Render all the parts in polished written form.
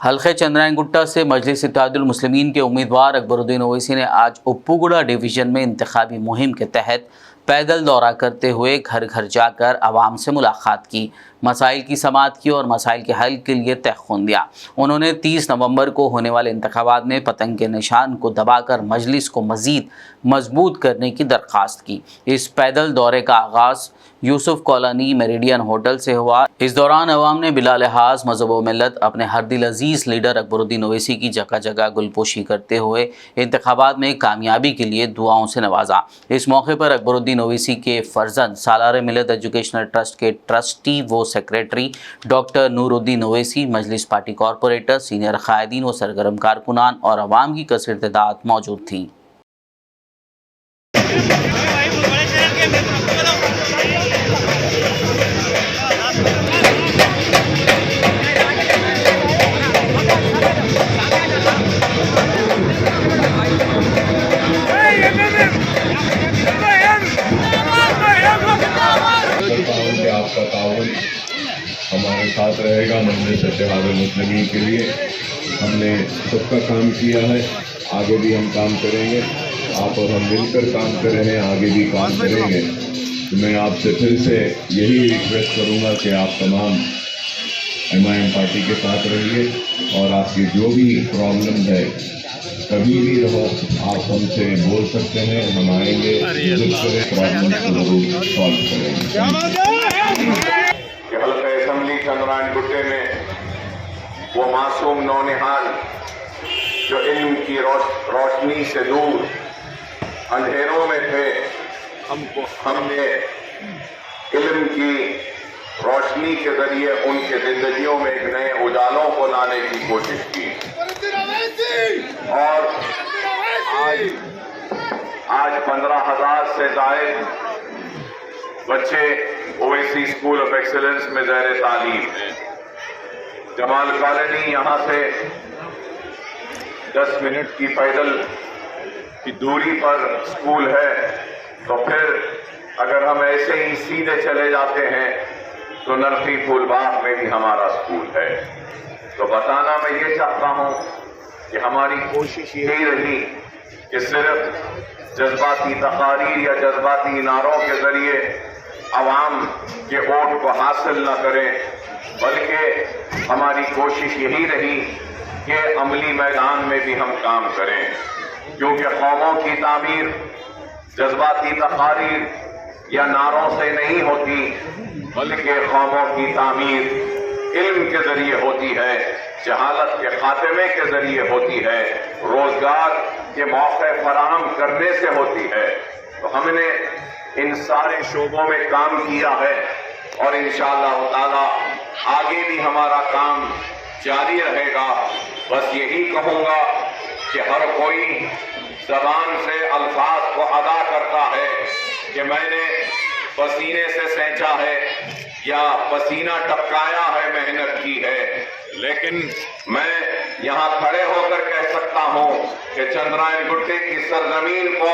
हल्के चंद्रायन गुट्टा से मजलिस इत्तेहादुल मुस्लिमीन के उम्मीदवार अकबरुद्दीन ओवैसी ने आज उप्पुगुड़ा डिवीज़न में इंतखाबी मुहिम के तहत पैदल दौरा करते हुए घर घर जाकर आवाम से मुलाकात की, मसाइल की समाअत की और मसाइल के हल के लिए तहख़्ख़ुन दिया। उन्होंने 30 नवंबर को होने वाले इंतखाबात में पतंग के निशान को दबाकर मजलिस को मज़ीद मजबूत करने की दरख्वास्त की। इस पैदल दौरे का आगाज़ यूसुफ कॉलोनी मेरिडियन होटल से हुआ। इस दौरान अवाम ने बिला लिहाज मज़हब व मिल्लत अपने हर दिल अजीज़ लीडर अकबरुद्दीन ओवैसी की जगह जगह गुलपोशी करते हुए इंतखाबात में कामयाबी के लिए दुआओं से नवाजा। इस मौके पर अकबरुद्दीन ओवैसी के फर्जंद सालार मिल्लत एजुकेशनल ट्रस्ट के ट्रस्टी व सेक्रेटरी डॉक्टर नूरुद्दीन ओवैसी, मजलिस पार्टी कॉरपोरेटर, सीनियर कायदीन व सरगर्म कारकुनान और अवाम की कसीर तादाद मौजूद थी। आपका ताउन हमारे साथ रहेगा। मजलिस इत्तेहादुल मुस्लिमीन के लिए हमने सबका काम किया है, आगे भी हम काम करेंगे। आप और हम मिलकर काम कर रहे हैं, आगे भी काम करेंगे। तो मैं आपसे फिर से यही रिक्वेस्ट करूंगा कि आप तमाम MIM पार्टी के साथ रहिए और आपकी जो भी प्रॉब्लम है कभी भी रहो आप हमसे बोल सकते हैं, हम आएंगे, प्रॉब्लम को जरूर सॉल्व करेंगे। हल्का असेंबली चंद्रायन गुट्टे में वो मासूम नौनिहाल जो इल्म की रोशनी से दूर अंधेरों में थे, हमने इल्म की रोशनी के जरिए उनके जिंदगियों में एक नए उजालों को लाने की कोशिश की। और आज 15,000 से ज्यादा बच्चे ओवैसी स्कूल ऑफ एक्सीलेंस में ज़ैर तालीम हैं। जमाल कॉलोनी यहाँ से 10 मिनट की पैदल की दूरी पर स्कूल है, तो फिर अगर हम ऐसे ही सीधे चले जाते हैं तो नरफी फूलबाग में भी हमारा स्कूल है। तो बताना मैं ये चाहता हूँ कि हमारी कोशिश यही रही कि सिर्फ जज्बाती तकारीर या जज्बाती नारों के जरिए अवाम के वोट को हासिल न करें, बल्कि हमारी कोशिश यही रही कि अमली मैदान में भी हम काम करें। क्योंकि कौमों की तामीर जज्बाती तकारीर या नारों से नहीं होती, बल्कि कौमों की तामीर इल्म के जरिए होती है, जहालत के खात्मे के जरिए होती है, रोजगार के मौके फराहम करने से होती है। तो हमने इन सारे शोबों में काम किया है और इंशाअल्लाह ताला आगे भी हमारा काम जारी रहेगा। बस यही कहूँगा कि हर कोई जबान से अल्फाज को अदा करता है कि मैंने पसीने से सेंचा है या पसीना टपकाया है, मेहनत की है, लेकिन मैं यहाँ खड़े होकर कह सकता हूँ कि चंद्रायन गुट्टे की सरजमीन को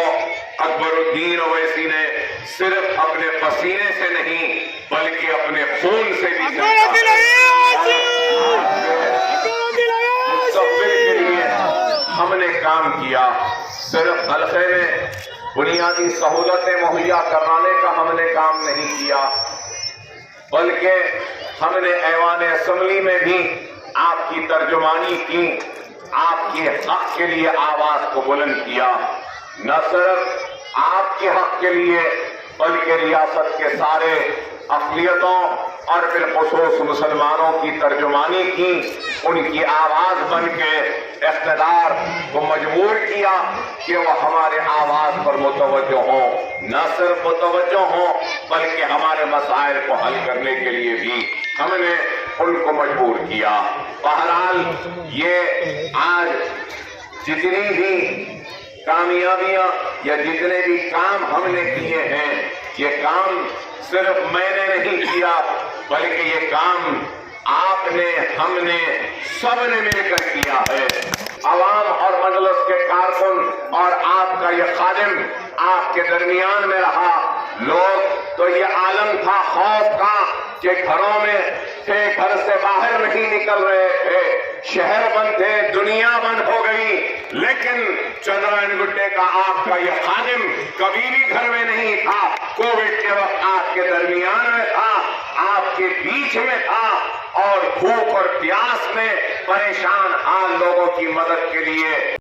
अकबरुद्दीन ओवैसी ने सिर्फ अपने पसीने से नहीं बल्कि अपने खून से भी मुस्तक़बिल के लिए हमने काम किया। सिर्फ हल्के में बुनियादी सहूलतें मुहैया कराने का हमने काम नहीं किया, बल्कि हमने ऐवान असेंबली में भी आपकी तर्जुमानी की, आपके हक के लिए आवाज को बुलंद किया। न सिर्फ आपके हक के लिए बल्कि रियासत के सारे अक़लियतों और बिलख़ुसूस मुसलमानों की तर्जुमानी की, उनकी आवाज बन के इक़्तिदार को मजबूर किया कि वो हमारे आवाज पर मुतवज्जो हो, न सिर्फ मुतवज्जो हो बल्कि हमारे मसाइल को हल करने के लिए भी हमने उनको मजबूर किया। बहरहाल ये आज जितनी भी कामयाबियां या जितने भी काम हमने किए हैं, ये काम सिर्फ मैंने नहीं किया बल्कि ये काम आपने, हमने, सबने मिलकर किया है। अवाम और मजलिस के कारकुन और आपका ये खादिम आपके दरमियान में रहा। लोग तो ये आलम था खौफ का کہ گھروں میں تھے، گھر سے باہر نہیں نکل رہے تھے، شہر بند تھے، دنیا بند ہو گئی، لیکن چندرائن گڈے کا آپ کا یہ خادم کبھی بھی گھر میں نہیں تھا، کووڈ کے وقت آپ کے درمیان میں تھا، آپ کے بیچ میں تھا، اور بھوک اور پیاس میں پریشان حال لوگوں کی مدد کے لیے